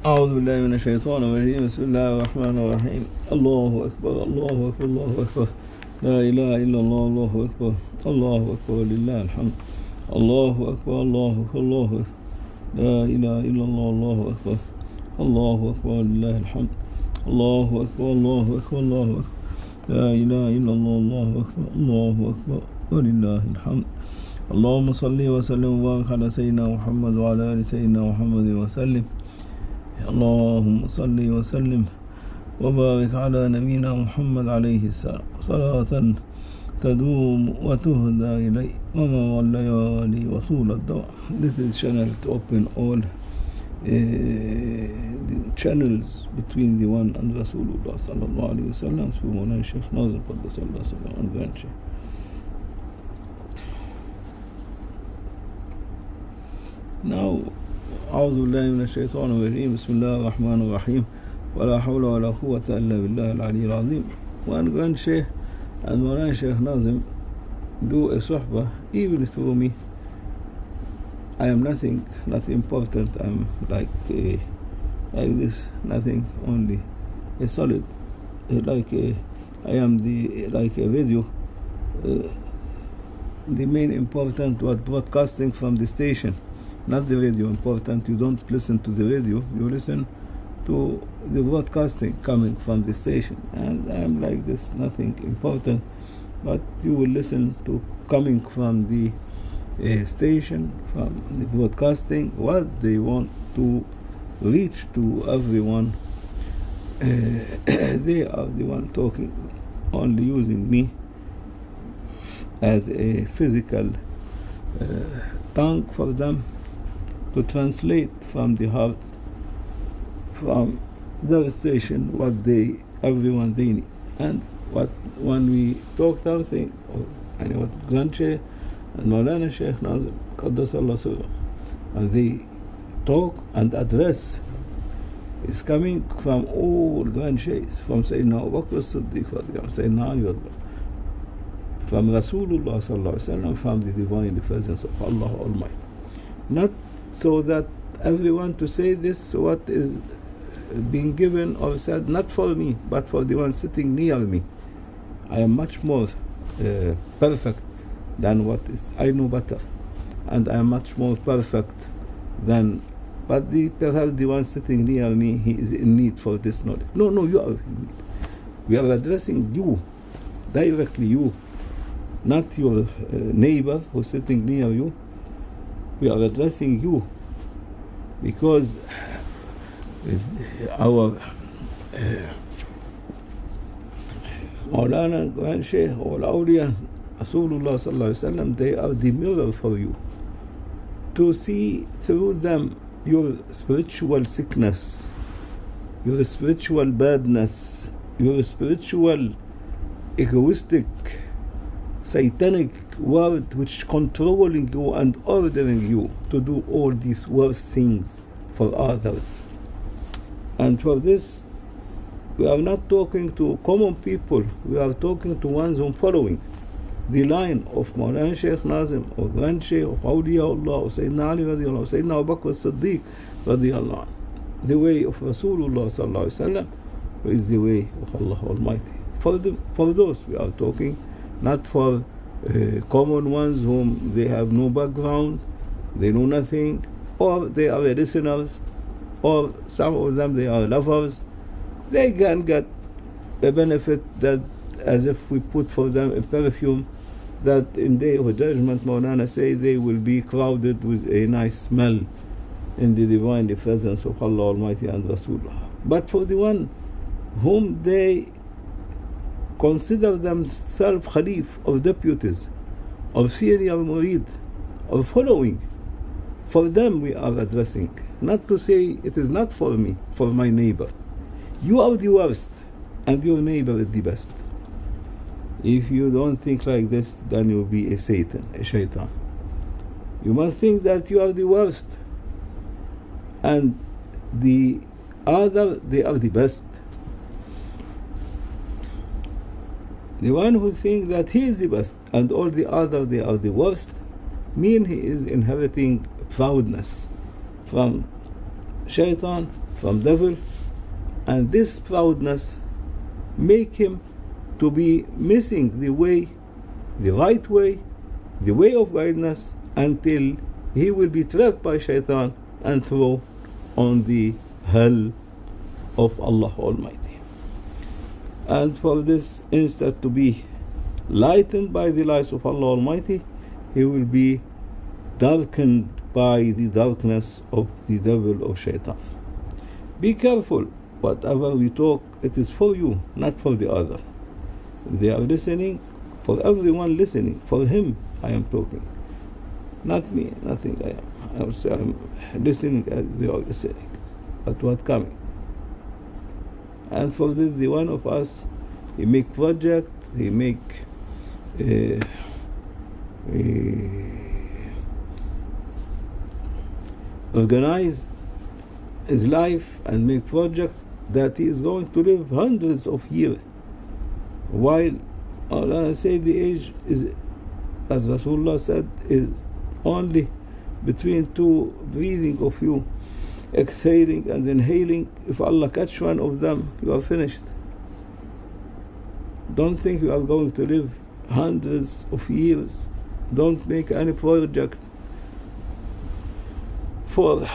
أعوذ بالله من الشيطان الرجيم. بسم الله الرحمن الرحيم. الله أكبر الله أكبر الله أكبر لا إله إلا الله الله أكبر الله أكبر لله الحمد الله أكبر الله أكبر الله أكبر لا إله إلا الله الله أكبر الله أكبر لله الحمد الله أكبر الله أكبر الله أكبر لا إله إلا الله الله أكبر الله أكبر ولله الحمد. اللهم صل وسلم وبارك على سيدنا محمد وعلى آل سيدنا محمد وسلم. اللهم صل وسلم وبارك على نبينا محمد عليه السلام صلاة تدوم وتهدى إلي وما الليالي وطول الدوام. This is channel to open all the channels between the one and Rasulullah sallallahu alayhi wa sallam through Mawlana Shaykh Nazim Qaddasallahu sallam and Grandshaykh. Now, أعوذ بالله من الشيطان الرجيم. بسم الله الرحمن الرحيم ولا حول ولا قوة إلا بالله العلي العظيم. When Grandshaykh and Mawlana Shaykh Nazim do a suhbah, even through me, I am nothing, not important. I'm like this, nothing, only a solid. I am like a radio. The main important was broadcasting from the station. Not the radio important. You don't listen to the radio, you listen to the broadcasting coming from the station. And I'm like this, nothing important, but you will listen to coming from the station, from the broadcasting, what they want to reach to everyone. They are the one talking, only using me as a physical tongue for them to translate from the heart, from their station, what everyone they need. And when we talk something, or what Grandshaykh and Mawlana Shaykh Nazim Qaddasallahu sallam, and they talk and address, is coming from all Grandshaykhs, from Sayyidina Abu Bakr as-Siddiq, Sayyidina Ali, from Rasulullah sallallahu alaihi wasallam, from the divine presence of Allah Almighty. Not so that everyone to say this, what is being given or said, not for me, but for the one sitting near me. I am much more perfect than what is. I know better, and I am much more perfect than. But perhaps the one sitting near me, he is in need for this knowledge. No, you are in need. We are addressing you, directly you, not your neighbor who's sitting near you. We are addressing you because our Maulana, Grandshaykh, or Awliya, Rasulullah sallallahu alaihi wasallam, they are the mirror for you, to see through them your spiritual sickness, your spiritual badness, your spiritual egoistic, satanic word which controlling you and ordering you to do all these worst things for others. And for this, we are not talking to common people, we are talking to ones who are following the line of Mawlana Shaykh Nazim, or Grandshaykh, of Awliyaullah, or Sayyidina Ali radiallahu, Sayyidina Abu Bakr as-Siddiq radiallahu, the way of Rasulullah sallallahu alaihi wasallam is the way of Allah Almighty. For those we are talking, not for common ones whom they have no background, they know nothing, or they are listeners, or some of them they are lovers. They can get a benefit that, as if we put for them a perfume, that in day of judgment, Maulana say, they will be crowded with a nice smell in the divine presence of Allah Almighty and Rasulullah. But for the one whom they consider themselves Khalif, or deputies, or senior murid, or following, for them we are addressing. Not to say it is not for me, for my neighbor. You are the worst, and your neighbor is the best. If you don't think like this, then you'll be a Satan, a shaitan. You must think that you are the worst, and the other, they are the best. The one who thinks that he is the best and all the other they are the worst, mean he is inheriting proudness from shaitan, from devil, and this proudness make him to be missing the way, the right way, the way of guidance, until he will be trapped by shaitan and thrown on the hell of Allah Almighty. And for this instead to be lightened by the light of Allah Almighty, he will be darkened by the darkness of the devil of shaitan. Be careful, whatever we talk, it is for you, not for the other. They are listening, for everyone listening, for him I am talking, not me, nothing I am. I'm listening as they are listening, but what coming. And for this, the one of us, he make project, he make organize his life and make project that he is going to live hundreds of years, while Allah said the age is, as Rasulullah said, is only between two breathing of you, exhaling and inhaling. If Allah catch one of them, you are finished. Don't think you are going to live hundreds of years. Don't make any project for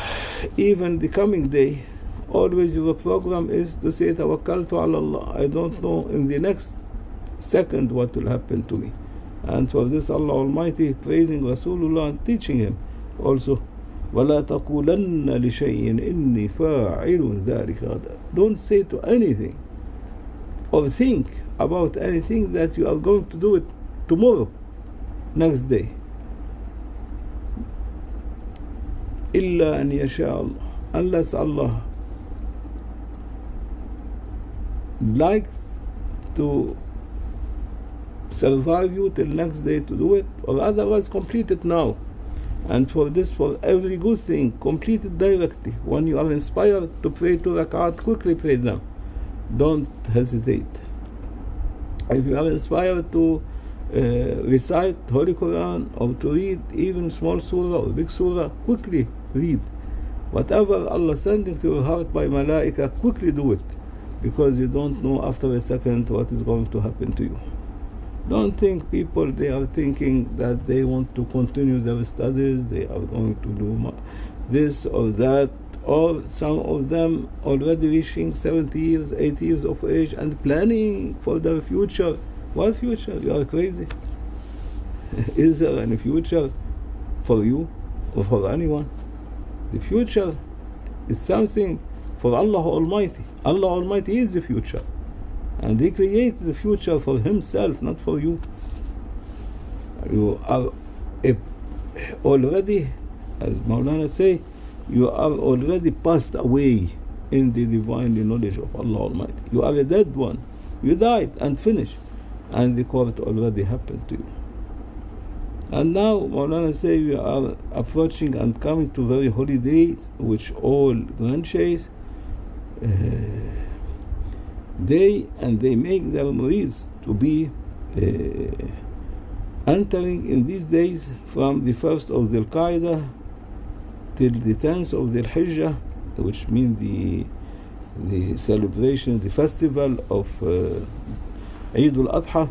even the coming day. Always your program is to say Tawakkaltu ala Allah. I don't know in the next second what will happen to me. And for this Allah Almighty praising Rasulullah and teaching him also, وَلَا تَقُولَنَّ لِشَيْءٍ إِنِّي فَاعِلٌ ذَلِكَ غَدًا. Don't say to anything or think about anything that you are going to do it tomorrow, next day. إِلَّا أَنْ يَشَاءَ اللَّهُ. Unless Allah likes to survive you till next day to do it, or otherwise complete it now. And for this, for every good thing, complete it directly. When you are inspired to pray 2 rak'at, quickly pray them. Don't hesitate. If you are inspired to recite Holy Quran or to read even small surah or big surah, quickly read. Whatever Allah sending to your heart by malaika, quickly do it, because you don't know after a second what is going to happen to you. Don't think people, they are thinking that they want to continue their studies, they are going to do this or that, or some of them already reaching 70 years, 80 years of age and planning for their future. What future? You are crazy. Is there any future for you or for anyone? The future is something for Allah Almighty. Allah Almighty is the future. And He created the future for Himself, not for you. You are already, as Maulana say, you are already passed away in the divine knowledge of Allah Almighty. You are a dead one. You died and finished. And the court already happened to you. And now Maulana say we are approaching and coming to very holy days, which all Grandshaykh they make their murids to be entering in these days from the 1st of Dhul Qa'dah till the 10th of Dhul Hijjah, which means the celebration, the festival of Eid al-Adha,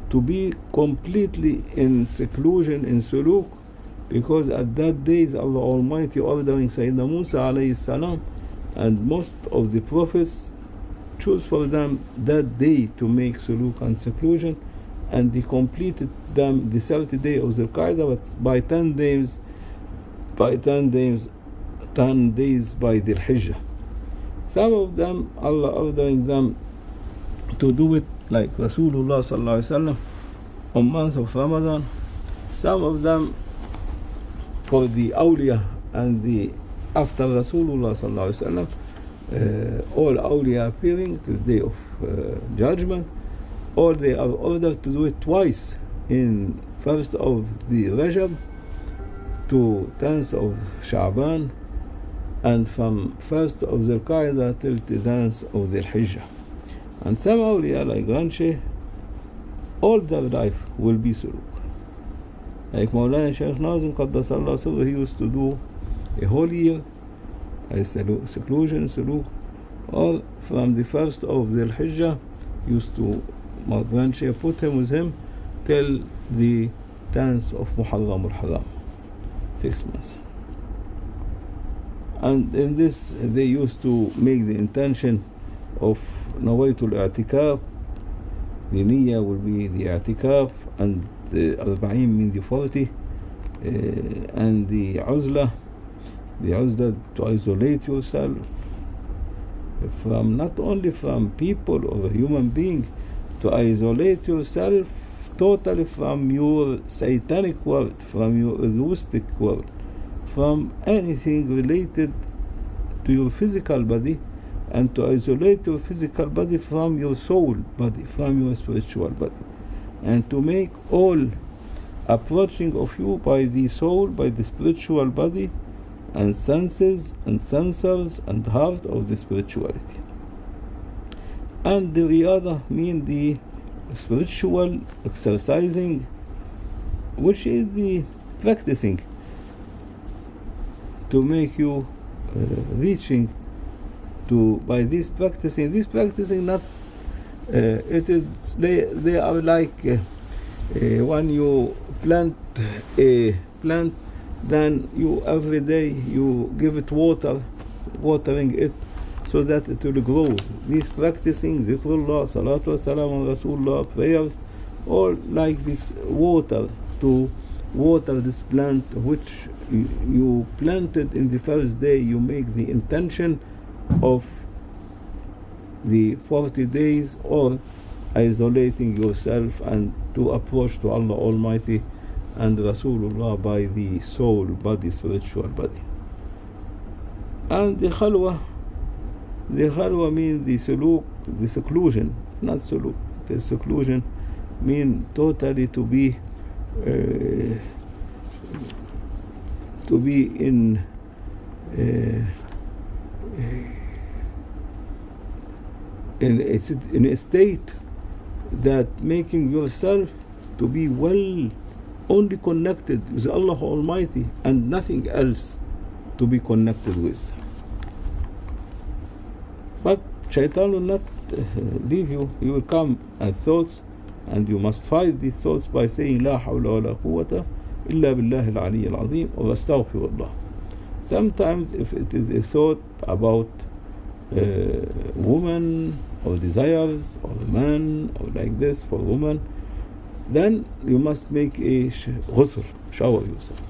to be completely in seclusion, in suluk, because at that day is Allah Almighty ordering Sayyidina Musa alayhi salam and most of the prophets choose for them that day to make suluk and seclusion, and they completed them the 30th day of Dhul Qa'dah, but by 10 days by Dhul Hijjah. Some of them Allah ordering them to do it like Rasulullah sallallahu alaihi wasallam on month of Ramadan. Some of them for the awliya and the after Rasulullah sallallahu alaihi wasallam, all awliya appearing till the day of judgment, or they are ordered to do it twice, in 1st of the Rajab to 10th of Sha'ban, and from 1st of Dhul Qa'dah till the 10th of Dhul Hijjah. And some awliya like Grandshaykh, all their life will be suluk. Like Maulana Shaykh Nazim Qaddasallahu Sirruhu, he used to do a whole year, seclusion, suluk, or from the first of the Hijjah, used to, my Grandshaykh put him with him till the 10th of Muharram al-Haram, 6 months. And in this, they used to make the intention of Nawaitul I'tikaf. The Niyyah will be the I'tikaf, and the Arba'in mean the 40, and the Uzla to isolate yourself from, not only from people or a human being, to isolate yourself totally from your satanic world, from your egoistic world, from anything related to your physical body, and to isolate your physical body from your soul body, from your spiritual body, and to make all approaching of you by the soul, by the spiritual body, and senses and sensors and heart of the spirituality. And the riyada mean the spiritual exercising, which is the practicing to make you reaching to, by this practicing not it is, they are like when you plant a plant, then you every day you give it watering it so that it will grow. This practicing zikrullah, salatu wassalam on Rasulullah, prayers, all like this water, to water this plant which you planted in the first day. You make the intention of the 40 days, or isolating yourself and to approach to Allah Almighty and Rasulullah by the soul body, spiritual body. And the khalwa means the suluk, the seclusion, not suluk. The seclusion mean totally to be in a state that making yourself to be well only connected with Allah Almighty and nothing else to be connected with. But shaitan will not leave you. He will come at thoughts, and you must fight these thoughts by saying La hawla wa la quwwata illa billahi al-ali al-azim, or astaghfirullah. Sometimes if it is a thought about woman or desires, or a man, or like this for woman, then you must make a ghusl, shower yourself.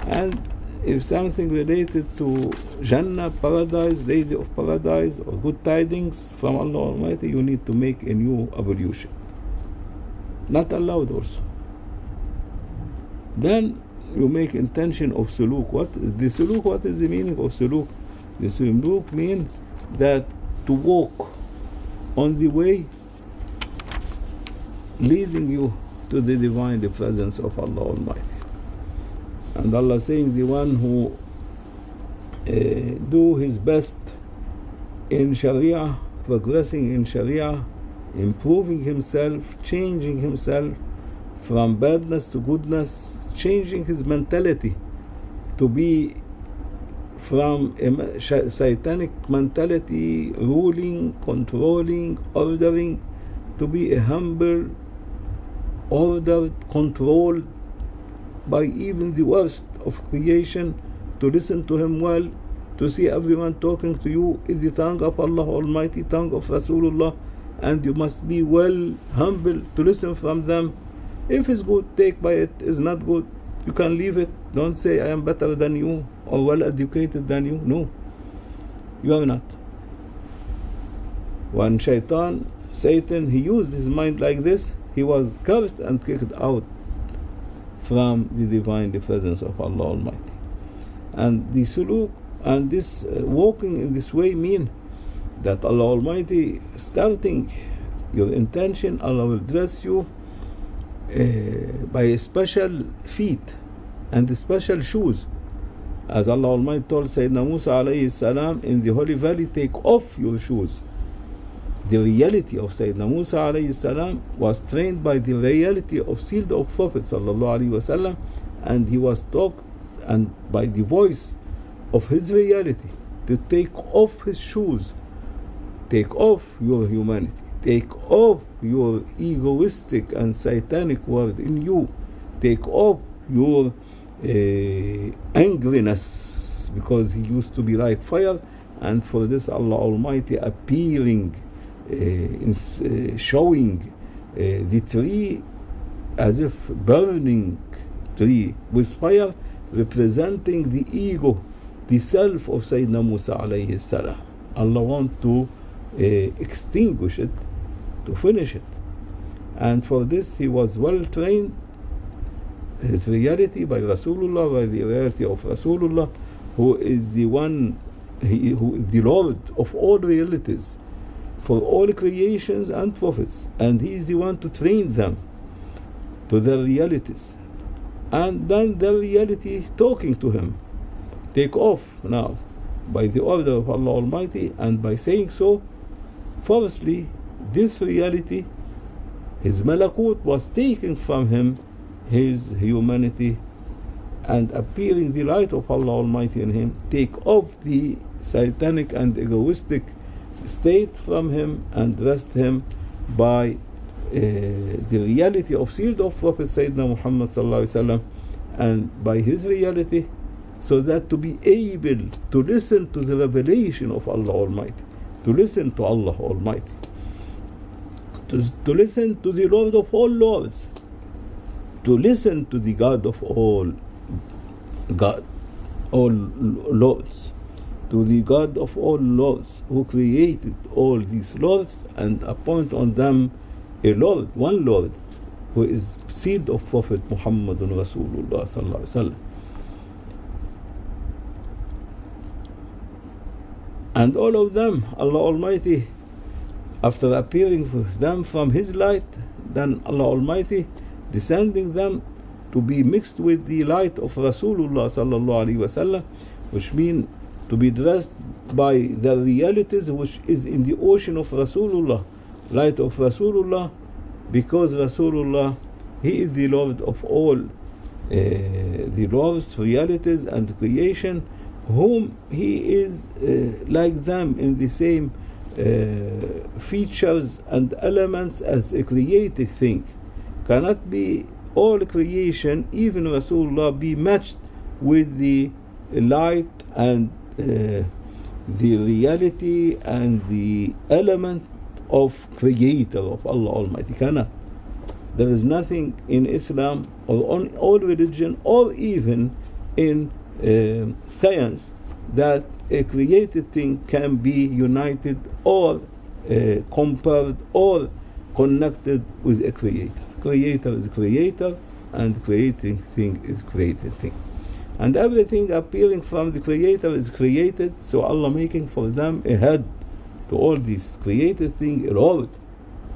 And if something related to Jannah, paradise, lady of paradise, or good tidings from Allah Almighty, you need to make a new ablution. Not allowed also. Then you make intention of suluk. What is the meaning of suluk? The suluk means that to walk on the way leading you to the divine, the presence of Allah Almighty. And Allah saying, the one who do his best in Sharia, progressing in Sharia, improving himself, changing himself from badness to goodness, changing his mentality to be from a satanic mentality, ruling, controlling, ordering, to be a humble, ordered, controlled by even the worst of creation, to listen to him well, to see everyone talking to you is the tongue of Allah Almighty, tongue of Rasulullah, and you must be well humble to listen from them. If it's good, take by it. Is not good, you can leave it. Don't say I am better than you or well educated than you. No, you are not. When Satan, he used his mind like this, he was cursed and kicked out from the divine, the presence of Allah Almighty. And the suluk and this walking in this way mean that Allah Almighty, starting your intention, Allah will dress you by a special feet and special shoes. As Allah Almighty told Sayyidina Musa alayhi salam in the Holy Valley, take off your shoes. The reality of Sayyidina Musa alayhi salam was trained by the reality of sealed of Prophet sallallahu alayhi wasallam, and he was taught and by the voice of his reality. to take off his shoes, take off your humanity, take off your egoistic and satanic word in you, take off your angriness, because he used to be like fire. And for this Allah Almighty appearing, showing the tree as if burning tree with fire, representing the ego, the self of Sayyidina Musa alayhi salam. Allah want to extinguish it, to finish it. And for this he was well trained, his reality by Rasulullah, by the reality of Rasulullah, who is the one, who is the Lord of all realities, for all creations and prophets, and he is the one to train them to their realities, and then their reality talking to him. Take off now by the order of Allah Almighty, and by saying so, firstly, this reality, his malakut, was taken from him, his humanity, and appearing the light of Allah Almighty in him. Take off the satanic and egoistic state from him, and rest him by the reality of sealed of Prophet Sayyidina Muhammad sallallahu alaihi wasallam, and by his reality, so that to be able to listen to the revelation of Allah Almighty, to listen to Allah Almighty, to listen to the Lord of all lords, to listen to the God of all lords, to the God of all lords, who created all these lords and appoint on them a Lord, one Lord, who is seed of Prophet Muhammadun Rasulullah sallallahu alaihi wasallam. And all of them, Allah Almighty, after appearing with them from His light, then Allah Almighty descending them to be mixed with the light of Rasulullah sallallahu alaihi wasallam, which means to be dressed by the realities which is in the ocean of Rasulullah, light of Rasulullah, because Rasulullah, he is the Lord of all the Lord's realities and creation, whom he is like them in the same features and elements as a created thing. Cannot be all creation, even Rasulullah, be matched with the light and the reality and the element of creator of Allah Almighty. Cannot. There is nothing in Islam or on all religion or even in science that a created thing can be united or compared or connected with a creator. Creator is creator, and creating thing is created thing. And everything appearing from the creator is created, so Allah making for them a head to all these created things, a Lord,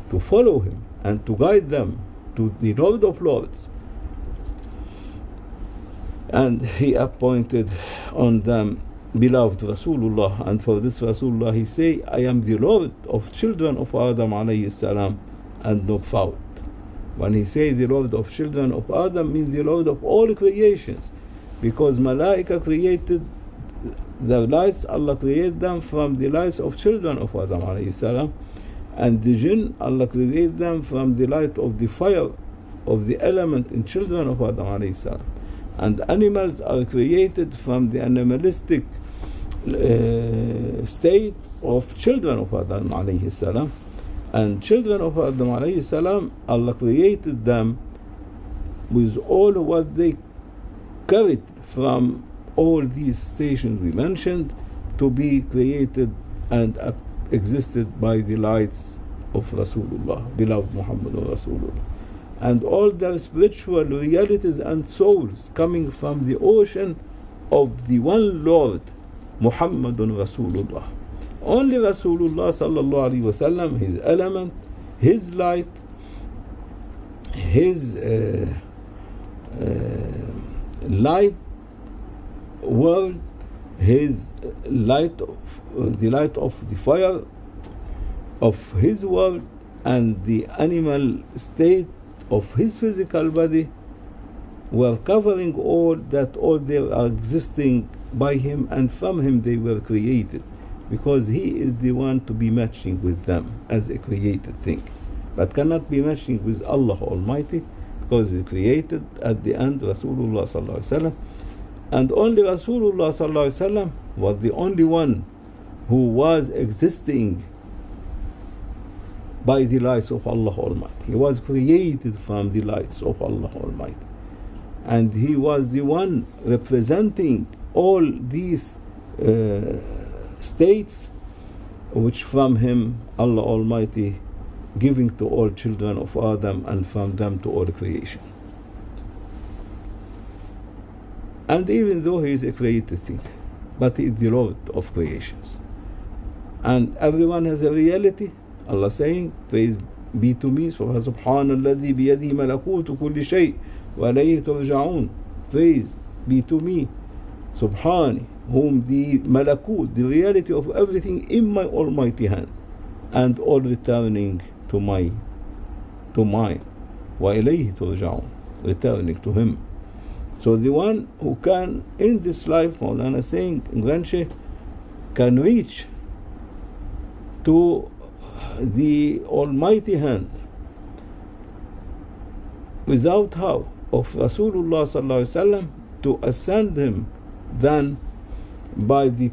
to follow him and to guide them to the Lord of Lords. And he appointed on them beloved Rasulullah, and for this Rasulullah he say, I am the Lord of children of Adam alayhi salam, and no fault. When he say the Lord of children of Adam, means the Lord of all creations, because Malaika created the lights, Allah created them from the lights of children of Adam alayhi salam, and the jinn, Allah created them from the light of the fire of the element in children of Adam alayhi salam. And animals are created from the animalistic state of children of Adam alayhi salam. And children of Adam alayhi salam, Allah created them with all what they carried from all these stations we mentioned, to be created and existed by the lights of Rasulullah, beloved Muhammad Rasulullah. And all their spiritual realities and souls coming from the ocean of the one Lord, Muhammadun Rasulullah. Only Rasulullah sallallahu alaihi wasallam, his element, his light, his light world, his light of, the light of the fire of his world, and the animal state of his physical body, were covering all that, all there are existing by him, and from him they were created, because he is the one to be matching with them as a created thing, but cannot be matching with Allah Almighty, because he created at the end Rasulullah sallallahu alaihi wasallam, and only Rasulullah sallallahu alaihi wasallam was the only one who was existing by the lights of Allah Almighty. He was created from the lights of Allah Almighty, and he was the one representing all these states which from him Allah Almighty giving to all children of Adam, and from them to all creation. And even though he is a created thing, but he is the Lord of creations, and everyone has a reality. Allah saying, praise be to me, سبحان الذي بيده ملكوت كل شيء وإليه ترجعون. Praise be to me, Subhani, whom the malakut, the reality of everything in my almighty hand, and all returning to mine. وإليه ترجعون, returning to him. So the one who can in this life, Maulana saying in Grandshaykh, can reach to the almighty hand without help of Rasulullah sallallahu alaihi wasallam to ascend him, then by the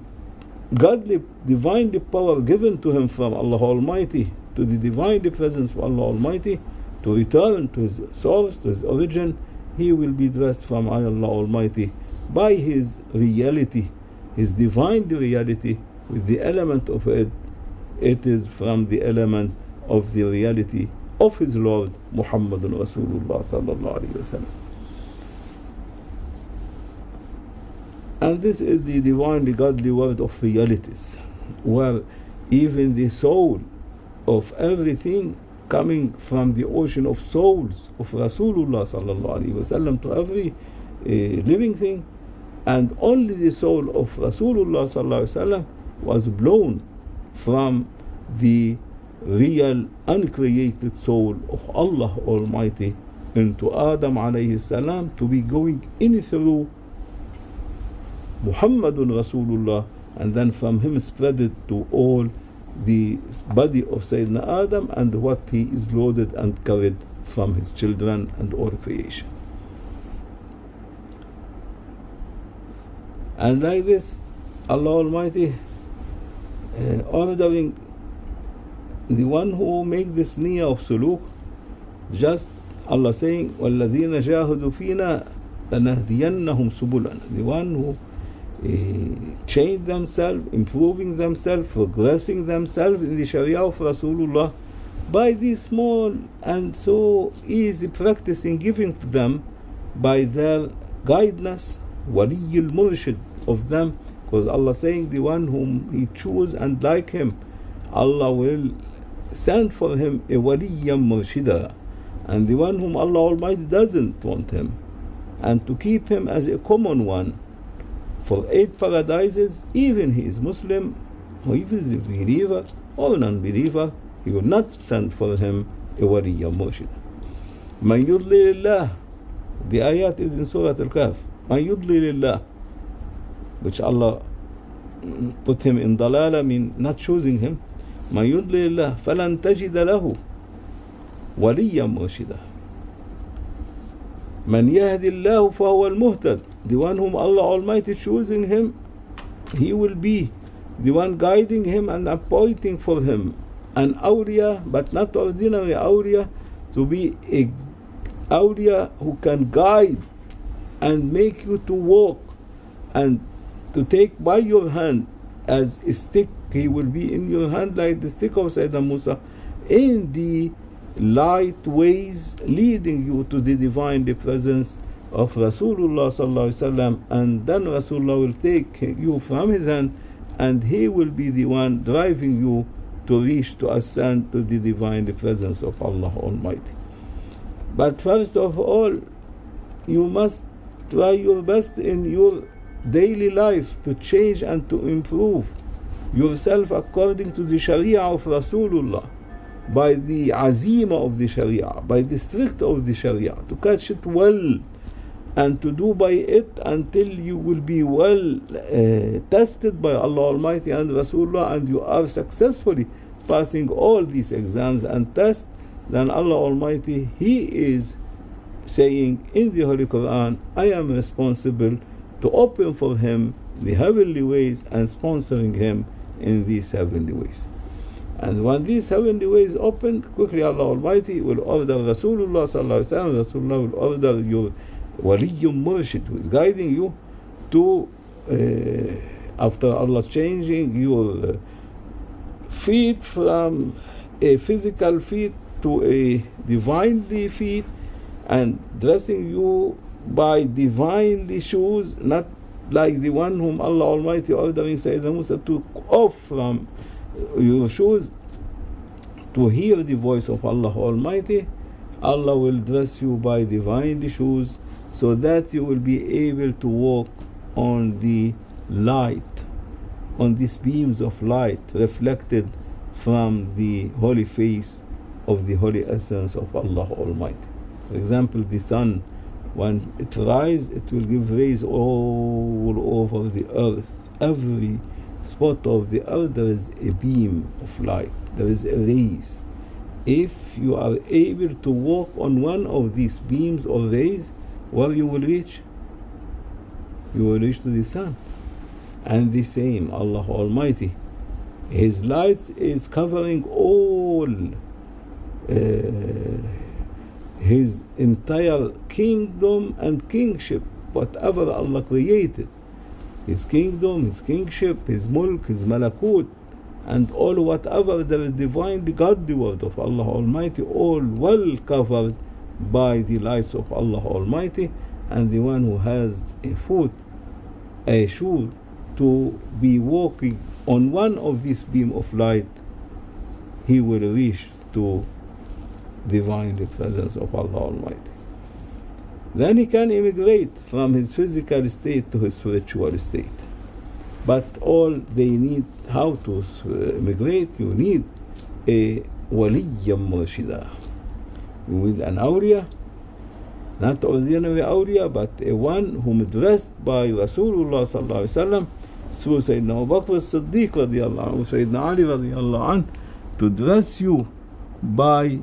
godly divinely power given to him from Allah Almighty, to the divinely presence of Allah Almighty, to return to his source, to his origin, he will be dressed from Allah Almighty by his reality, his divine reality, with the element of it. It is from the element of the reality of his Lord Muhammadun Rasulullah sallallahu alaihi wasallam. And this is the divinely godly world of realities, where even the soul of everything coming from the ocean of souls of Rasulullah sallallahu alaihi wasallam to every living thing, and only the soul of Rasulullah sallallahu alaihi wasallam was blown from the real uncreated soul of Allah Almighty into Adam alayhi salam, to be going in through Muhammadun Rasulullah, and then from him spread it to all the body of Sayyidina Adam, and what he is loaded and carried from his children and all creation. And like this, Allah Almighty ordering the one who make this niyyah of suluk, just Allah saying, وَالَّذِينَ جَاهُدُوا فِينَا لَنَهْدِيَنَّهُمْ سُبُلًا, the one who change themselves, improving themselves, progressing themselves in the Sharia of Rasulullah, by this small and so easy practicing giving to them by their guidance, waliyul murshid of them, because Allah saying the one whom he choose and like him, Allah will send for him a waliyyam murshida, and the one whom Allah Almighty doesn't want him, and to keep him as a common one for 8 paradises, even he is Muslim, or even is a believer or non-believer, he will not send for him a waliyyam murshida. Man yudlilillah, the ayat is in Surah Al-Kahf. Man yudlilillah, which Allah put him in dalala, mean not choosing him. Man yudlilillah falan tajida lahu waliyyam murshida. Man yahdillahu fahuwa al-muhtad, the one whom Allah Almighty choosing him, he will be the one guiding him and appointing for him an awliya, but not ordinary awliya, to be a awliya who can guide and make you to walk and to take by your hand as a stick. He will be in your hand like the stick of Sayyidina Musa, in the light ways leading you to the divine presence of Rasulullah sallallahu alaihi wasallam, and then Rasulullah will take you from his hand, and he will be the one driving you to reach, to ascend to the divine presence of Allah Almighty. But first of all, you must try your best in your daily life to change and to improve yourself according to the Sharia of Rasulullah, by the azima of the Sharia, by the strict of the Sharia, to catch it well, and to do by it until you will be well tested by Allah Almighty and Rasulullah, and you are successfully passing all these exams and tests, then Allah Almighty, He is saying in the Holy Quran, I am responsible to open for him the heavenly ways and sponsoring him in these heavenly ways. And when these heavenly ways open, quickly Allah Almighty will order Rasulullah sallallahu alaihi wasallam, Rasulullah will order your Waliyyum Murshid, who is guiding you to, after Allah changing your feet from a physical feet to a divinely feet, and dressing you by divinely shoes, not like the one whom Allah Almighty ordering Sayyidina Musa took off from your shoes to hear the voice of Allah Almighty. Allah will dress you by divinely shoes so that you will be able to walk on the light, on these beams of light reflected from the holy face of the holy essence of Allah Almighty. For example, the sun, when it rises, it will give rays all over the earth. Every spot of the earth there is a beam of light, there is a rays. If you are able to walk on one of these beams or rays, where you will reach? You will reach to the sun. And the same, Allah Almighty, His lights is covering all His entire kingdom and kingship, whatever Allah created. His kingdom, His kingship, His mulk, His malakut, and all whatever there is divinely godly word of Allah Almighty, all well covered by the lights of Allah Almighty. And the one who has a foot, a shoe, to be walking on one of these beam of light, he will reach to divine presence of Allah Almighty. Then he can immigrate from his physical state to his spiritual state. But all they need, how to immigrate, you need a waliyyam murshida. You need an awliya, not ordinary awliya, but a one whom dressed by Rasulullah sallallahu alaihi wasallam, through Sayyidina Abu Bakr as-Siddiq radiyallahu anhu, Sayyidina Ali radiyallahu anhu, to dress you by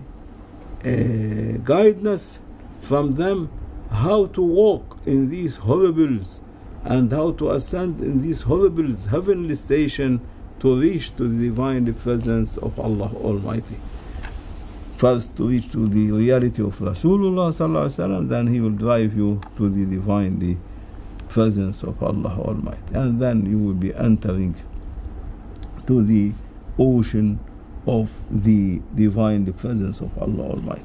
guidance from them how to walk in these horribles and how to ascend in these horribles heavenly station to reach to the divine presence of Allah Almighty. First to reach to the reality of Rasulullah sallallahu alaihi wasallam, then he will drive you to the divinely presence of Allah Almighty, and then you will be entering to the ocean of the divine presence of Allah Almighty.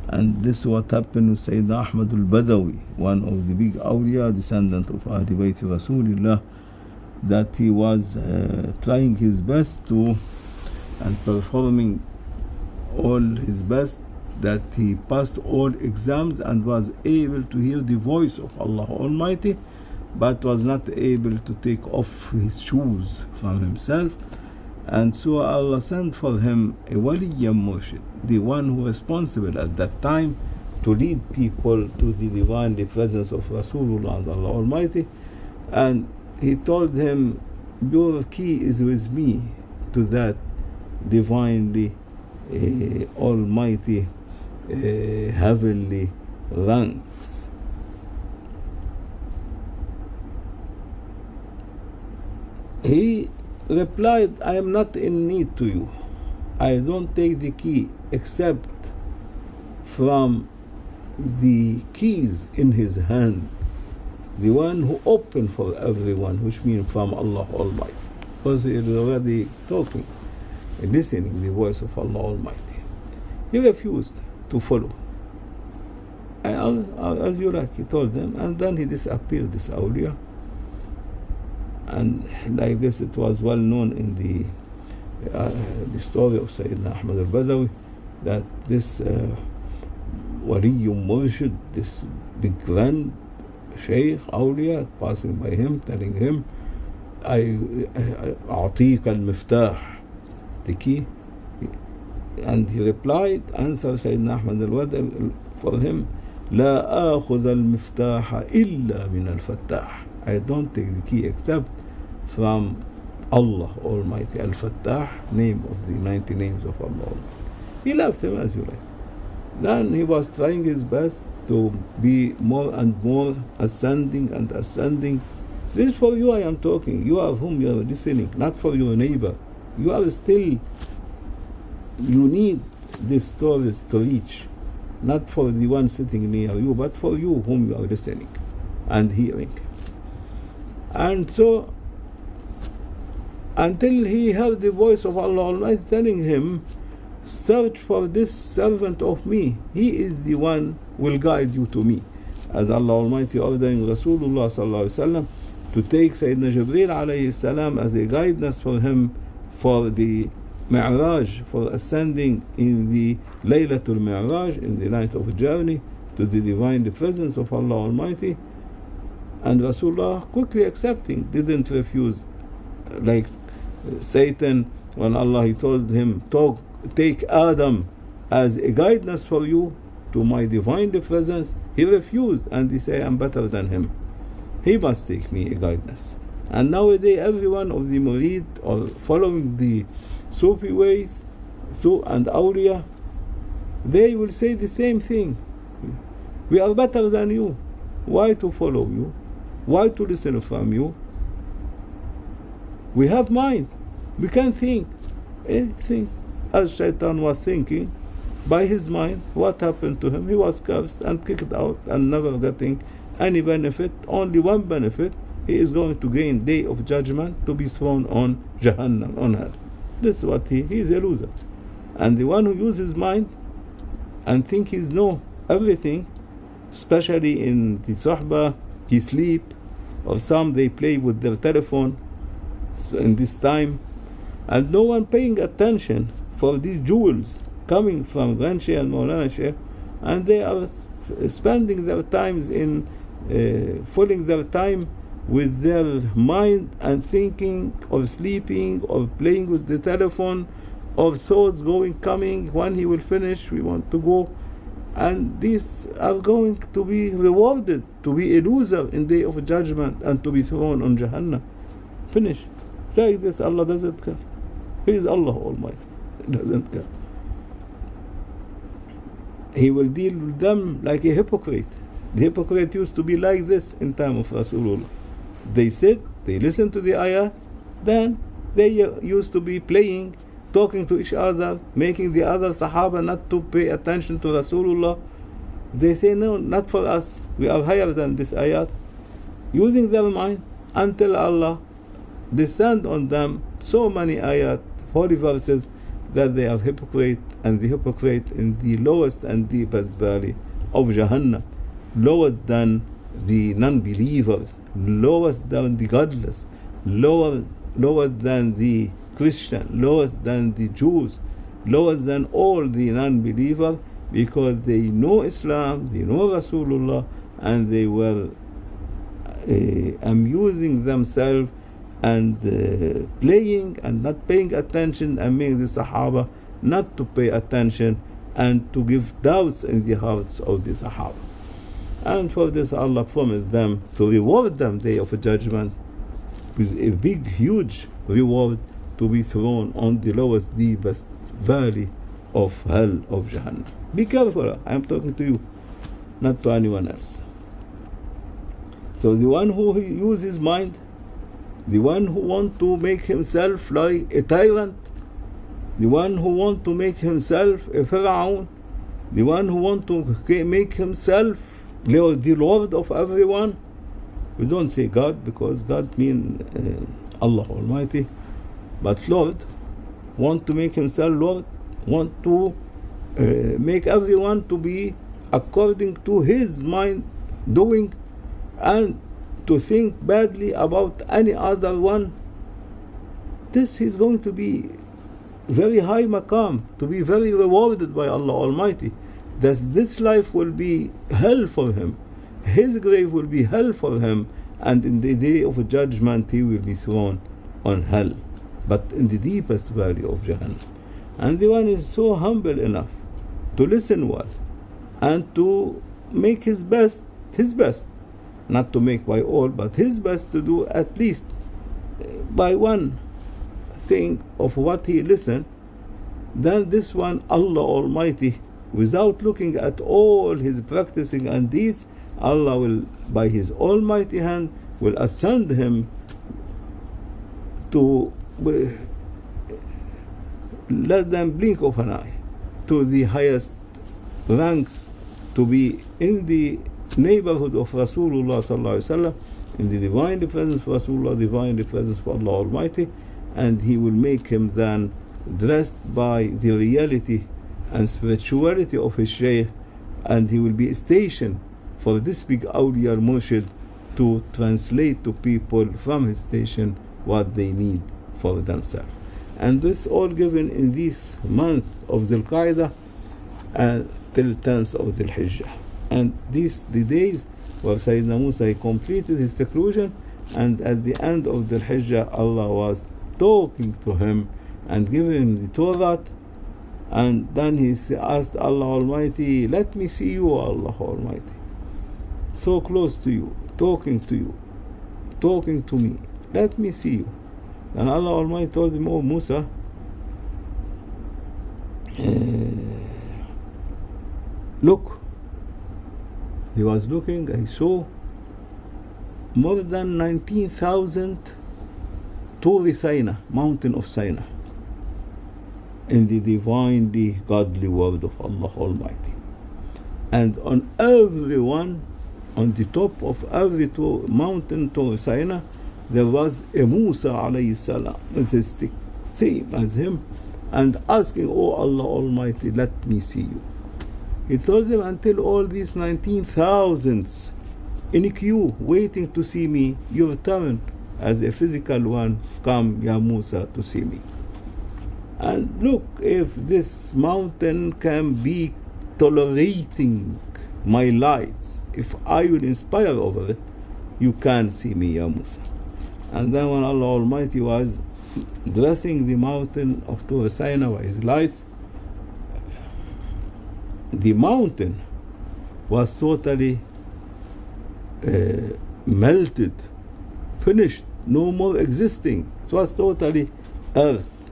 And this is what happened with Sayyidina Ahmad al-Badawi, one of the big awliya, descendant of Ahl Bayt Rasulullah, that he was trying his best to and performing all his best, that he passed all exams and was able to hear the voice of Allah Almighty, but was not able to take off his shoes from himself. And so Allah sent for him a waliyyam murshid, the one who was responsible at that time to lead people to the divine presence of Rasulullah and Allah Almighty. And he told him, your key is with me to that divinely almighty heavenly ranks. He replied, I am not in need to you. I don't take the key except from the keys in his hand, the one who opened for everyone, which means from Allah Almighty. Because he is already talking, listening the voice of Allah Almighty. He refused to follow. As you like, he told them, and then he disappeared, this awliya. And like this, it was well known in the story of Sayyidina Ahmad al-Badawi, that this Waliyyum Murshid, this big grand Shaykh, awliya, passing by him, telling him, أعطيك المفتاح, the key. And he replied, answered Sayyidina Ahmad al-Badawi for him, لا آخذ المفتاح إلا من الفتاح. I don't take the key except from Allah Almighty. Al-Fattah, name of the 90 names of Allah. He left him, as you like. Then he was trying his best to be more and more ascending and ascending. This is for you I am talking. You are whom you are listening, not for your neighbor. You are still, you need these stories to reach, not for the one sitting near you, but for you whom you are listening and hearing. And so, until he heard the voice of Allah Almighty telling him, search for this servant of me. He is the one who will guide you to me. As Allah Almighty ordering Rasulullah sallallahu alaihi wasallam to take Sayyidina Jibreel alayhi salam as a guidance for him for the Mi'raj, for ascending in the Laylatul Mi'raj, in the night of journey to the divine presence of Allah Almighty. And Rasulullah quickly accepting, didn't refuse. Like Satan, when Allah he told him, take Adam as a guidance for you to my divine presence, he refused and he said, I'm better than him. He must take me a guidance. And nowadays every one of the murid or following the Sufi ways, and awliya, they will say the same thing. We are better than you. Why to follow you? Why to listen from you? We have mind. We can think. Think. As Shaitan was thinking, by his mind, what happened to him? He was cursed and kicked out and never getting any benefit. Only one benefit. He is going to gain day of judgment to be thrown on Jahannam, on hell. This is what he is a loser. And the one who uses mind and think he's know everything, especially in the Sahba, he sleep, or some they play with their telephone in this time, and no one paying attention for these jewels coming from Grandshaykh and Maulana Shaykh, and they are spending their times in filling their time with their mind and thinking or sleeping or playing with the telephone or thoughts going coming. When he will finish, we want to go, and these are going to be rewarded, to be a loser in day of judgment and to be thrown on Jahannam. Finish. Like this, Allah doesn't care. He is Allah Almighty. He doesn't care. He will deal with them like a hypocrite. The hypocrite used to be like this in time of Rasulullah. They sit, they listen to the ayah, then they used to be playing, talking to each other, making the other Sahaba not to pay attention to Rasulullah. They say, no, not for us. We are higher than this ayat. Using their mind until Allah descend on them so many ayat, holy verses, that they are hypocrite, and the hypocrite in the lowest and deepest valley of Jahannam, lower than the non-believers, lower than the godless, lower than the Christian, lower than the Jews, lower than all the non-believers, because they know Islam, they know Rasulullah, and they were amusing themselves and playing and not paying attention, and making the Sahaba not to pay attention and to give doubts in the hearts of the Sahaba. And for this Allah promised them to reward them day of judgment with a big, huge reward, to be thrown on the lowest, deepest valley of hell of Jahannam. Be careful, I am talking to you, not to anyone else. So the one who uses mind, the one who wants to make himself like a tyrant, the one who wants to make himself a Pharaoh, the one who wants to make himself the Lord of everyone. We don't say God, because God means Allah Almighty, but Lord, want to make himself Lord, want to make everyone to be according to his mind doing, and to think badly about any other one. This is going to be very high maqam, to be very rewarded by Allah Almighty. This life will be hell for him, his grave will be hell for him, and in the day of judgment he will be thrown on hell, but in the deepest valley of Jahannam. And the one is so humble enough to listen well and to make his best, not to make by all, but his best to do at least by one thing of what he listened, then this one, Allah Almighty, without looking at all his practicing and deeds, Allah will, by his almighty hand, will ascend him to let them blink of an eye to the highest ranks, to be in the neighborhood of Rasulullah sallallahu alaihi wasallam, in the divine presence of Rasulullah, divine presence of Allah Almighty, and he will make him then dressed by the reality and spirituality of his Shaykh, and he will be stationed for this big awliya murshid to translate to people from his station what they need for themselves. And this all given in this month of Dhul Qa'dah till 10th of Dhul Hijjah. And these the days where Sayyidina Musa completed his seclusion, and at the end of Dhul Hijjah Allah was talking to him and giving him the Torah, and then he asked Allah Almighty, let me see you, Allah Almighty, so close to you, talking to me, let me see you. And Allah Almighty told him, oh Musa, look. He was looking, I saw more than 19,000 Turi Sinai, mountain of Sinai, in the divinely godly word of Allah Almighty. And on every one, on the top of every mountain Turi Sinai, there was a Musa alayhi salam with a stick, same as him, and asking, oh Allah Almighty, let me see you. He told them, until all these 19,000s in queue waiting to see me, your turn as a physical one, come Ya Musa to see me. And look, if this mountain can be tolerating my lights, if I will inspire over it, you can see me Ya Musa. And then when Allah Almighty was dressing the mountain of Tur Sinai by his lights, the mountain was totally melted, finished, no more existing. It was totally earth.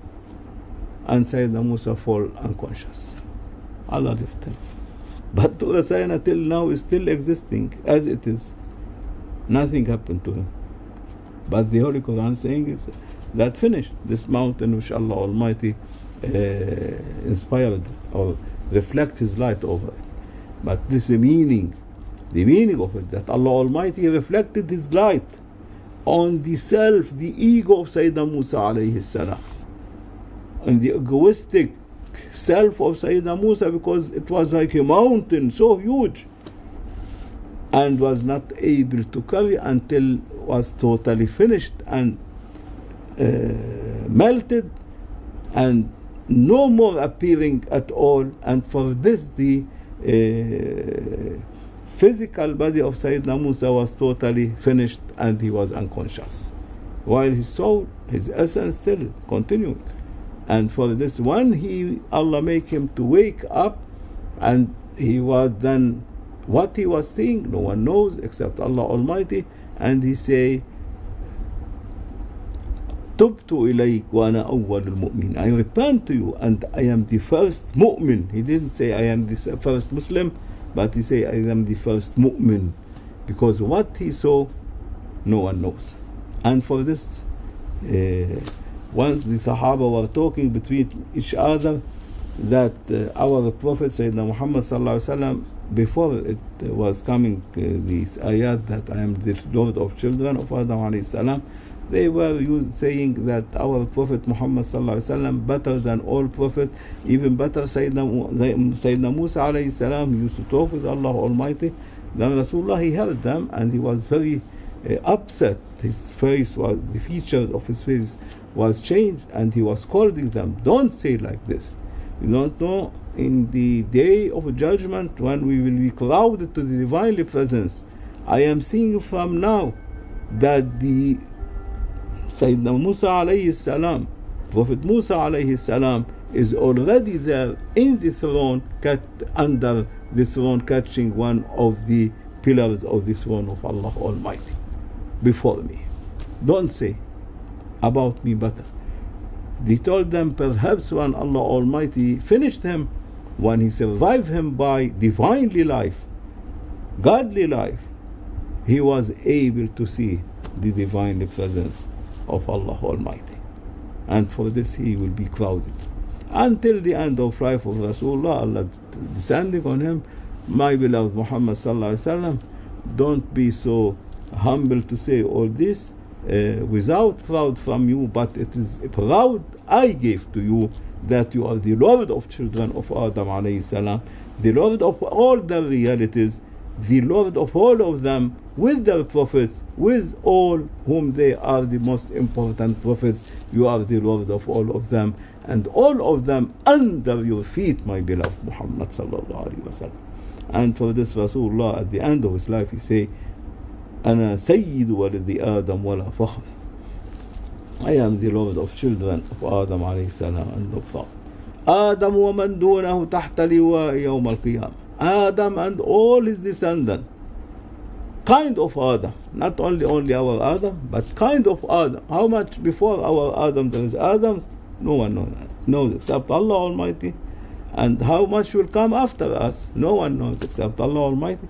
And Sayyidina Musa fall unconscious. Allah left him. But Tur Sinai till now is still existing as it is. Nothing happened to him. But the Holy Quran saying is that finished. This mountain which Allah Almighty inspired or reflect his light over it. But this is the meaning of it, that Allah Almighty reflected his light on the self, the ego of Sayyidina Musa alayhi salam, and the egoistic self of Sayyidina Musa, because it was like a mountain so huge and was not able to carry until was totally finished and melted and no more appearing at all. And for this the physical body of Sayyidina Musa was totally finished and he was unconscious, while his soul, his essence still continued. And for this one, Allah make him to wake up, and he was then, what he was seeing no one knows except Allah Almighty, and he say, Tubtu ilayk wa ana awwalul mu'min. I repent to you and I am the first mu'min. He didn't say I am the first Muslim, but he say I am the first mu'min, because what he saw no one knows. And for this, once the Sahaba were talking between each other, that our Prophet Sayyidina Muhammad sallallahu alaihi wasallam, before it was coming these ayat that I am the Lord of children of Adam alayhi salam, they were saying that our Prophet Muhammad sallallahu alaihi wasallam better than all prophet, even better Sayyidina Musa alayhi salam used to talk with Allah Almighty. Then Rasulullah, he heard them and he was very upset. His face was, the feature of his face was changed, and he was scolding them, don't say like this. You don't know, in the day of judgment, when we will be crowded to the divine presence, I am seeing from now that the Sayyidina Musa alayhi salam Prophet Musa alayhi salam is already there in the throne, under the throne, catching one of the pillars of the throne of Allah Almighty before me. Don't say about me better. They told them perhaps when Allah Almighty finished him, when he survived him by divinely life, godly life, he was able to see the divine presence of Allah Almighty. And for this he will be crowded. Until the end of life of Rasulullah, Allah descending on him, my beloved Muhammad sallallahu alaihi wasallam, don't be so humble to say all this without proud from you, but it is proud I gave to you that you are the Lord of children of Adam alayhi salam, the Lord of all the realities, the Lord of all of them, with their prophets, with all whom they are the most important prophets. You are the Lord of all of them, and all of them under your feet, my beloved Muhammad sallallahu alaihi wasallam. And for this Rasulullah at the end of his life he say, أنا سيد ولد آدم ولا فخر. I am the Lord of children of Adam alayhi salam and no thought. آدم ومن دونه تحت لواء يوم القيامة. Adam and all his descendants, kind of Adam, not only our Adam, but kind of Adam. How much before our Adam there is Adams? No one knows except Allah Almighty. And how much will come after us? No one knows except Allah Almighty.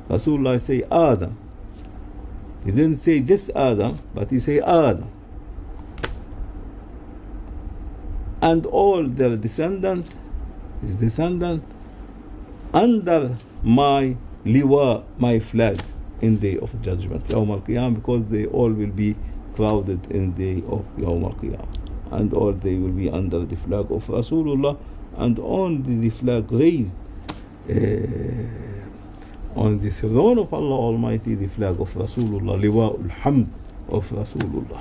Rasulullah say Adam. He didn't say this Adam, but he say Adam. And all their descendants, his descendant, under my liwa, my flag, in day of judgment, Yawm al-Qiyam, because they all will be crowded in day of Yawm al-Qiyam, and all they will be under the flag of Rasulullah, and only the flag raised on the throne of Allah Almighty, the flag of Rasulullah, liwa al-hamd of Rasulullah.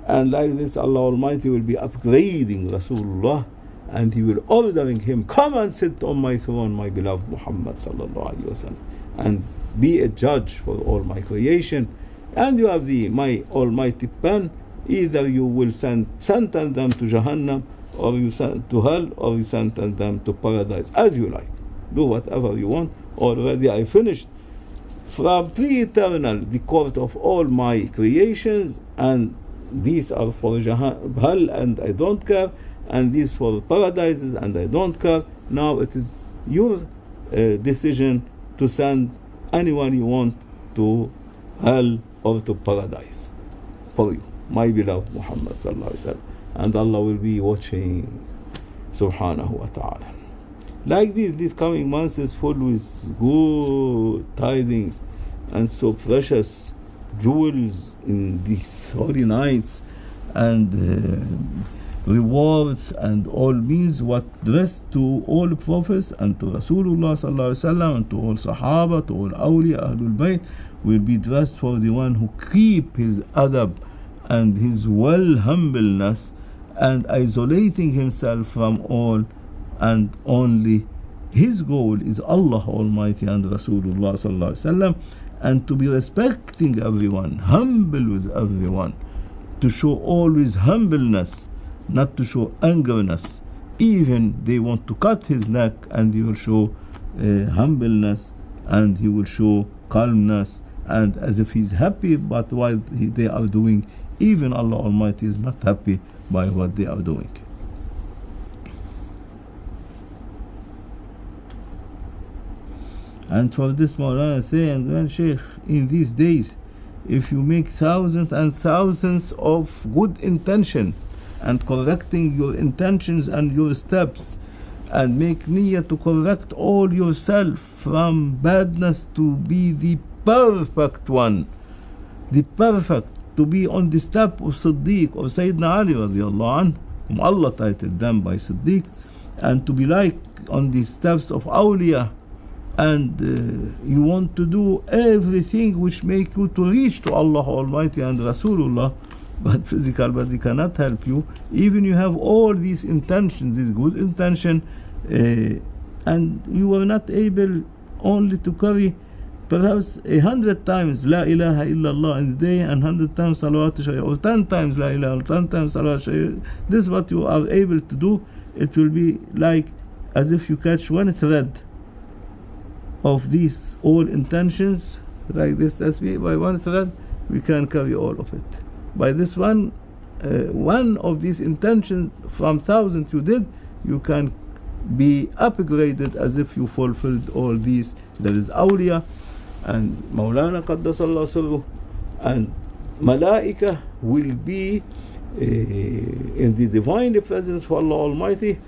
And like this, Allah Almighty will be upgrading Rasulullah, and he will ordering him, come and sit on my throne, my beloved Muhammad sallallahu alaihi wasallam, and be a judge for all my creation. And you have my almighty pen. Either you will sentence them to Jahannam, or you send to hell, or you sentence them to paradise, as you like. Do whatever you want. Already I finished from pre-eternal the court of all my creations, and these are for hell and I don't care, and these for paradises and I don't care. Now it is your decision to send anyone you want to hell or to paradise for you, my beloved Muhammad sallallahu alaihi wasallam. And Allah will be watching, subhanahu wa ta'ala. Like these coming months is full with good tidings and so precious jewels in these holy nights, and rewards and all means what dressed to all prophets and to Rasulullah sallallahu alaihi wasallam and to all Sahaba, to all Awliya, Ahlul Bayt, will be dressed for the one who keep his adab and his humbleness and isolating himself from all, and only his goal is Allah Almighty and Rasulullah sallallahu alaihi wasallam, and to be respecting everyone, humble with everyone, to show always humbleness, not to show angerness. Even they want to cut his neck, and he will show humbleness, and he will show calmness, and as if he's happy but what they are doing. Even Allah Almighty is not happy by what they are doing. And for this Maulana saying, Grandshaykh, in these days, if you make thousands and thousands of good intention, and correcting your intentions and your steps, and make niyyah to correct all yourself from badness to be the perfect one, the perfect, to be on the step of Siddiq or Sayyidina Ali radiallahu anhu, whom Allah titled them by Siddiq, and to be like on the steps of Awliya, and you want to do everything which make you to reach to Allah Almighty and Rasulullah, but physical body cannot help you. Even you have all these intentions, this good intention, and you are not able only to carry perhaps 100 times La ilaha illallah in the day and 100 times salawat shaykh, or 10 times La ilaha, or 10 times salawat shaykh, this is what you are able to do. It will be like as if you catch one thread of these all intentions, like this tasbih, by one thread we can carry all of it. By this one of these intentions from 1,000 you did, you can be upgraded as if you fulfilled all these. There is awliya and Maulana Qaddasallahu Sirruh and Malaika will be in the divine presence of Allah Almighty.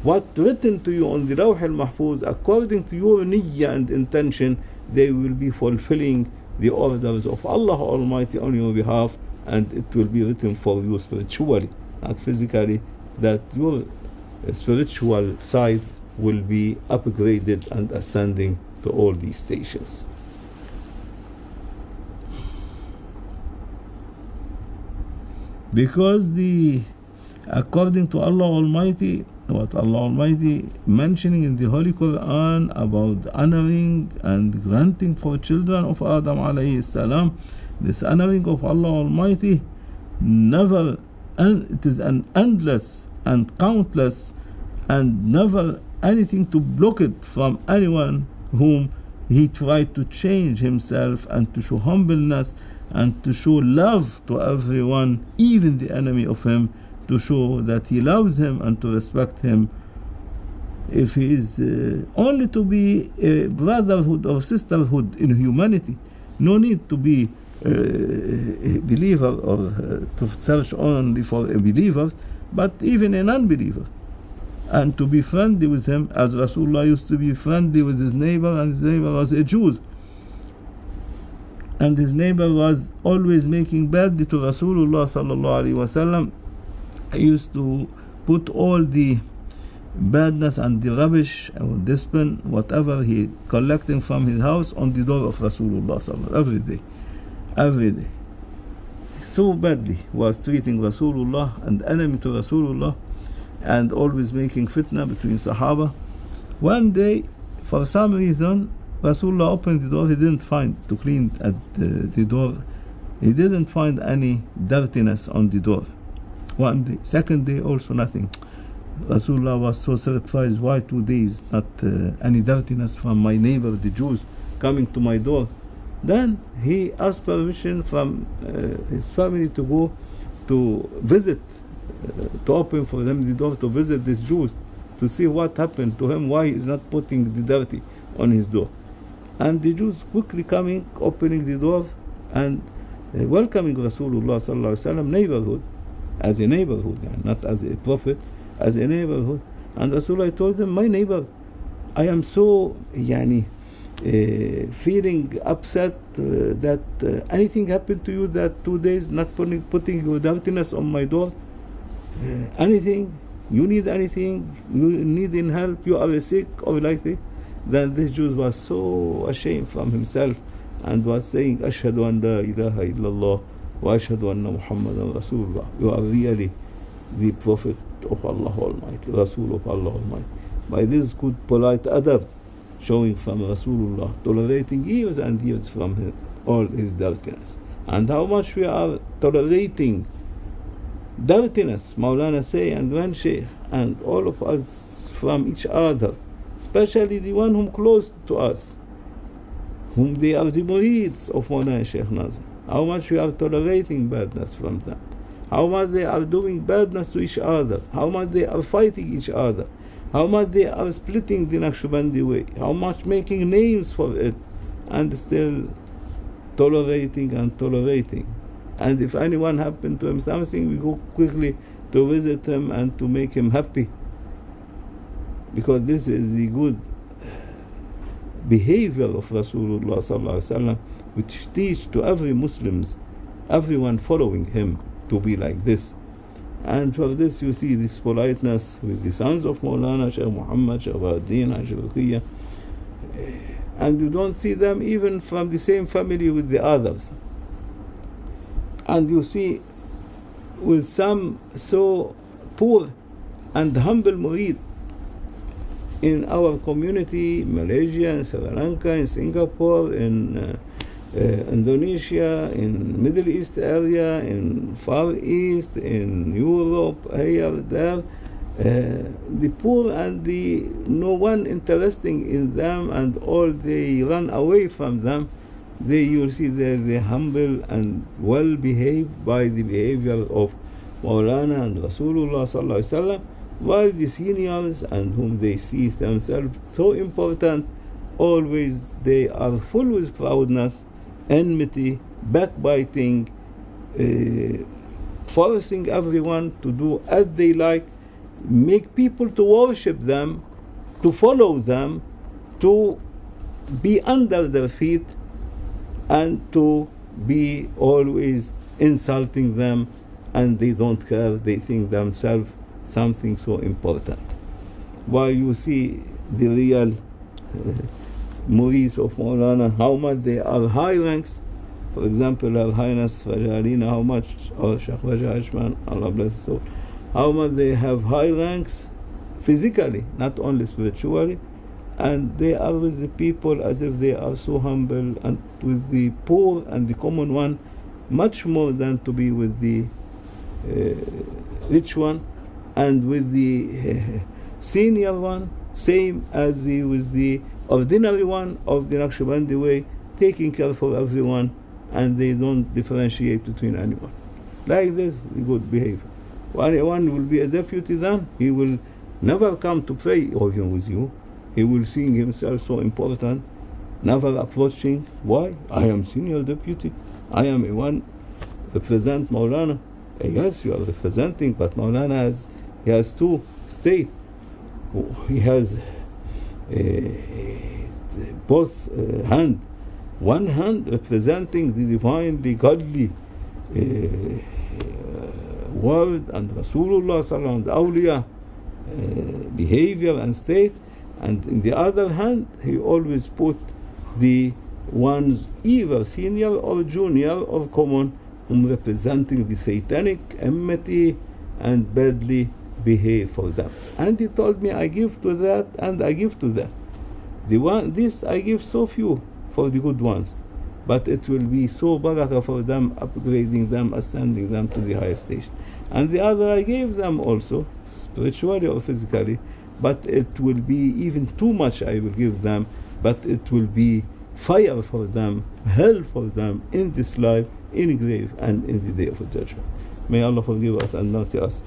What written to you on the Lawh al-Mahfuz, according to your niyyah and intention, they will be fulfilling the orders of Allah Almighty on your behalf, and it will be written for you spiritually, not physically, that your spiritual side will be upgraded and ascending to all these stations. Because according to Allah Almighty, what Allah Almighty mentioning in the Holy Quran about honoring and granting for children of Adam alayhi salam, this honoring of Allah Almighty never, and it is an endless and countless, and never anything to block it from anyone whom he tried to change himself and to show humbleness and to show love to everyone, even the enemy of him, to show that he loves him and to respect him. If he is only to be a brotherhood or sisterhood in humanity, no need to be a believer or to search only for a believer, but even a non-believer, and to be friendly with him, as Rasulullah used to be friendly with his neighbor, and his neighbor was a Jew, and his neighbor was always making badly to Rasulullah sallallahu alaihi wasallam. He used to put all the badness and the rubbish or discipline, whatever he collecting from his house, on the door of Rasulullah sallallahu alaihi wasallam every day. So badly was treating Rasulullah and enemy to Rasulullah, and always making fitna between Sahaba. One day, for some reason, Rasulullah opened the door. He didn't find to clean at the door. He didn't find any dirtiness on the door. One day, second day, also nothing. Rasulullah was so surprised. Why 2 days not any dirtiness from my neighbor, the Jews, coming to my door? Then he asked permission from his family to go to visit, to open for them the door to visit these Jews, to see what happened to him, why he is not putting the dirty on his door. And the Jews quickly coming, opening the door and welcoming Rasulullah sallallahu alaihi wasallam neighborhood, as a neighborhood, not as a prophet, as a neighborhood. And Rasulullah told them, my neighbor, I am so feeling upset that anything happened to you that 2 days not putting your dirtiness on my door. Anything, you need anything, you need in help, you are sick or like that. Then this Jew was so ashamed from himself and was saying, Ashhadu an la ilaha illallah wa ashhadu anna Muhammadan Rasulullah. You are really the Prophet of Allah Almighty, Rasul of Allah Almighty. By this good polite adab, showing from Rasulullah, tolerating years and years from all his dirtiness. And how much we are tolerating dirtiness, Maulana say, and Grandshaykh, and all of us from each other, especially the one whom close to us, whom they are the murids of Maulana Shaykh Nazim. How much we are tolerating badness from them. How much they are doing badness to each other. How much they are fighting each other. How much they are splitting the Naqshbandi way. How much making names for it. And still tolerating and tolerating. And if anyone happened to him something, we go quickly to visit him and to make him happy. Because this is the good behavior of Rasulullah sallallahu alaihi wasallam, which teach to every Muslims, everyone following him, to be like this. And for this you see this politeness with the sons of Maulana Shaykh Muhammad, Shaykh Bahaddin, Ashraqiya, and you don't see them even from the same family with the others. And you see with some so poor and humble murid, in our community, Malaysia, in Sri Lanka, in Singapore, in Indonesia, in Middle East area, in Far East, in Europe, here, there, the poor and the no one interesting in them, and all they run away from them. You'll see they're humble and well behaved by the behavior of Maulana and Rasulullah sallallahu alaihi wasallam, while the seniors and whom they see themselves so important, always they are full with proudness, enmity, backbiting, forcing everyone to do as they like, make people to worship them, to follow them, to be under their feet, and to be always insulting them, and they don't care. They think themselves something so important. While you see the real murids of Maulana, how much they are high ranks. For example, Her Highness Rajalina, how much, or Shaykh Raja Ashman, Allah bless his soul, how much they have high ranks physically, not only spiritually, and they are with the people as if they are so humble, and with the poor and the common one much more than to be with the rich one, and with the senior one same as with the ordinary one of the Naqshbandi way, taking care for everyone, and they don't differentiate between anyone. Like this, good behavior. One will be a deputy, then he will never come to pray even with you. He will see himself so important, never approaching. Why? I am senior deputy. I am a one represent Maulana. Yes, you are representing, but Maulana has two state. He has both hand. One hand representing the divinely godly word and Rasulullah sallallahu alaihi wasallam, awliya behavior and state, and in the other hand he always put the ones either senior or junior or common, whom representing the satanic enmity and badly behave for them. And he told me, I give to that and I give to that. This I give so few for the good ones, but it will be so barakah for them, upgrading them, ascending them to the highest stage. And the other I gave them also, spiritually or physically, but it will be even too much I will give them, but it will be fire for them, hell for them in this life, in grave, and in the day of judgment. May Allah forgive us and mercy us.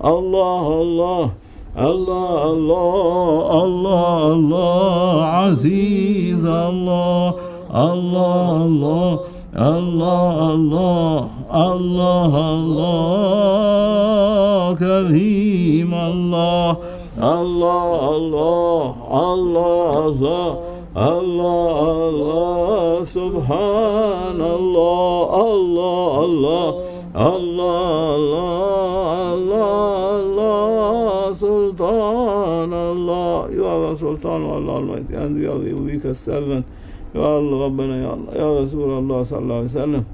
Allah, Allah, Allah, Allah, Allah, Allah, Aziz, Allah, Allah, Allah, Allah, Allah, Allah, Allah, Kareem, Allah, Allah, Allah, Allah, Allah, Allah, Subhanallah, Allah, Allah, Allah, Allah, Sultan, Allah. You are a Sultan of Allah Almighty, and we are your weakest servant. Ya Allah, Rabbana, Ya Allah, Ya Rasulullah sallallahu alaihi wasallam.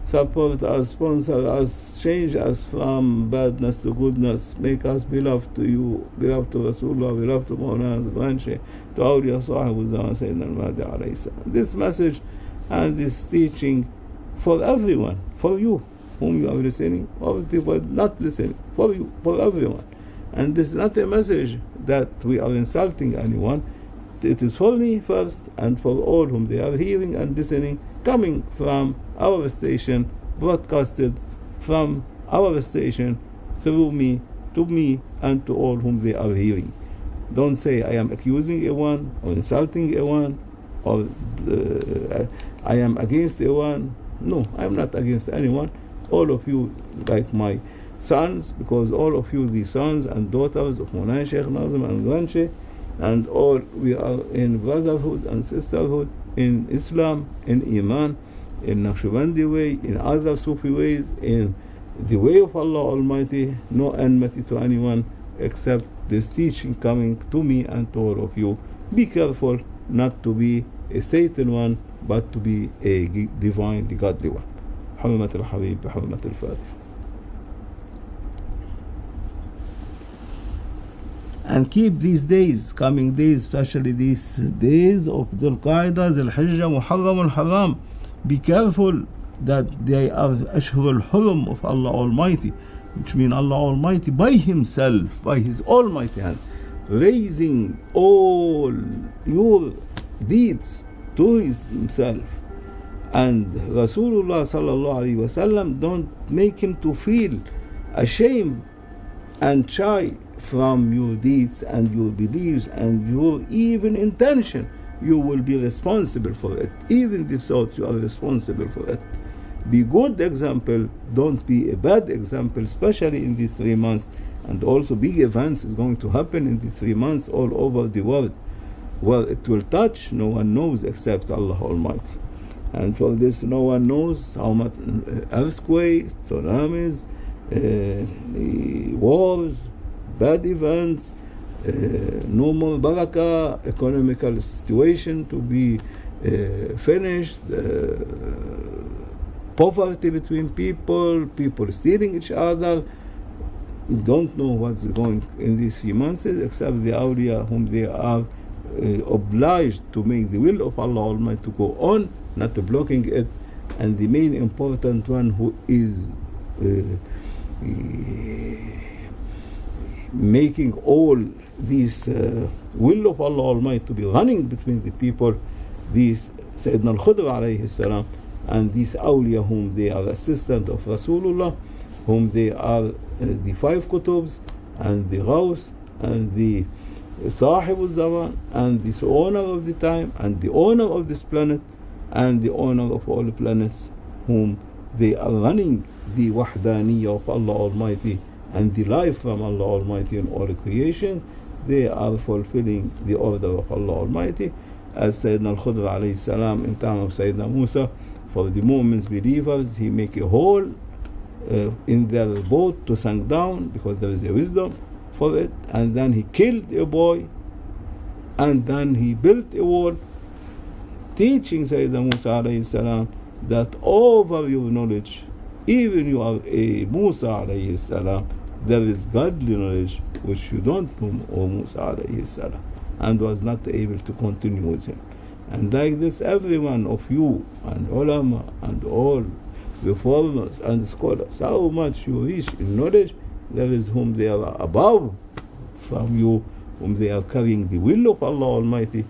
Support us, sponsor us, change us from badness to goodness, make us beloved to you, beloved to Rasulullah, beloved to Maulana, Grandshaykh, to Awliya Sahibu Zaman Sayyidina al-Mahdi alayhi salam. This message and this teaching for everyone, for you, whom you are listening, or people not listening, for you, for everyone. And this is not a message that we are insulting anyone. It is for me first, and for all whom they are hearing and listening, coming from our station, broadcasted from our station, through me, to me, and to all whom they are hearing. Don't say I am accusing a one, or insulting a one, or I am against a one. No, I am not against anyone. All of you, like my sons, because all of you the sons and daughters of Mawlana Shaykh Nazim and Grandshaykh, and all we are in brotherhood and sisterhood, in Islam, in Iman, in Naqshbandi way, in other Sufi ways, in the way of Allah Almighty. No enmity to anyone except this teaching coming to me and to all of you. Be careful not to be a Satan one, but to be a divine, the godly one. حرمة الحبيب بحرمة الفاتحة. And keep these days, coming days, especially these days of Dhul Qa'dah, Dhul Hijjah, Muharram al-Haram. Be careful that they are Ashhur al-Hurum of Allah Almighty, which means Allah Almighty by Himself, by His Almighty hand, raising all your deeds to Himself. And Rasulullah sallallahu alaihi wasallam don't make him to feel ashamed and shy from your deeds and your beliefs and your even intention. You will be responsible for it. Even the thoughts, you are responsible for it. Be good example, don't be a bad example, especially in these 3 months. And also big events is going to happen in these 3 months all over the world, where it will touch, no one knows except Allah Almighty. And for this, no one knows how much earthquakes, tsunamis, wars, bad events, no more barakah, economical situation to be finished, poverty between people stealing each other. We don't know what's going in these 3 months except the awliya whom they are obliged to make the will of Allah Almighty to go on, not blocking it. And the main important one who is making all these will of Allah Almighty to be running between the people, these Sayyidina al-Khudr alayhi salam, and these awliya whom they are assistant of Rasulullah, whom they are the 5 kutubs and the Ghaus and the Sahib al-Zaman and the owner of the time and the owner of this planet and the owner of all the planets, whom they are running the wahdaniyya of Allah Almighty and the life from Allah Almighty in all creation. They are fulfilling the order of Allah Almighty, as Sayyidina al-Khudr alayhi salam in time of Sayyidina Musa. For the moment's believers, he make a hole in their boat to sink down, because there is a wisdom for it. And then he killed a boy, and then he built a wall, teaching Sayyidina Musa alayhi salam that over your knowledge, even you are a Musa alayhi salam, there is godly knowledge which you don't know, O Musa alayhi salam, and was not able to continue with him. And like this, every one of you and ulama and all reformers and scholars, how much you reach in knowledge, there is whom they are above from you, whom they are carrying the will of Allah Almighty,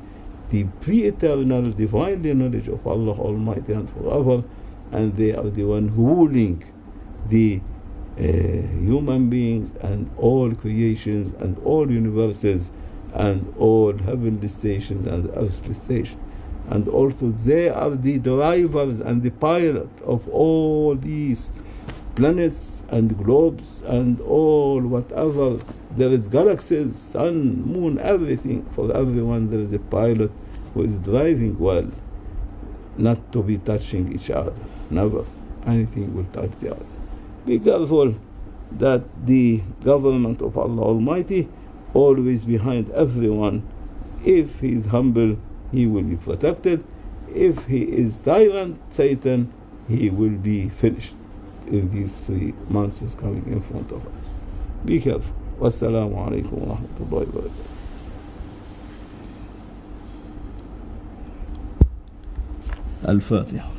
the pre-eternal divinely knowledge of Allah Almighty and forever, and they are the one ruling the human beings and all creations and all universes and all heavenly stations and earthly stations. And also they are the drivers and the pilot of all these planets and globes and all whatever there is, galaxies, sun, moon, everything. For everyone there is a pilot who is driving well, not to be touching each other. Never anything will touch the other. Be careful that the government of Allah Almighty always behind everyone. If he is humble, he will be protected. If he is tyrant, Satan, he will be finished in these 3 months coming in front of us. Be careful. Wassalamu alaikum wa rahmatullahi wa barakatuh. Al-Fatiha.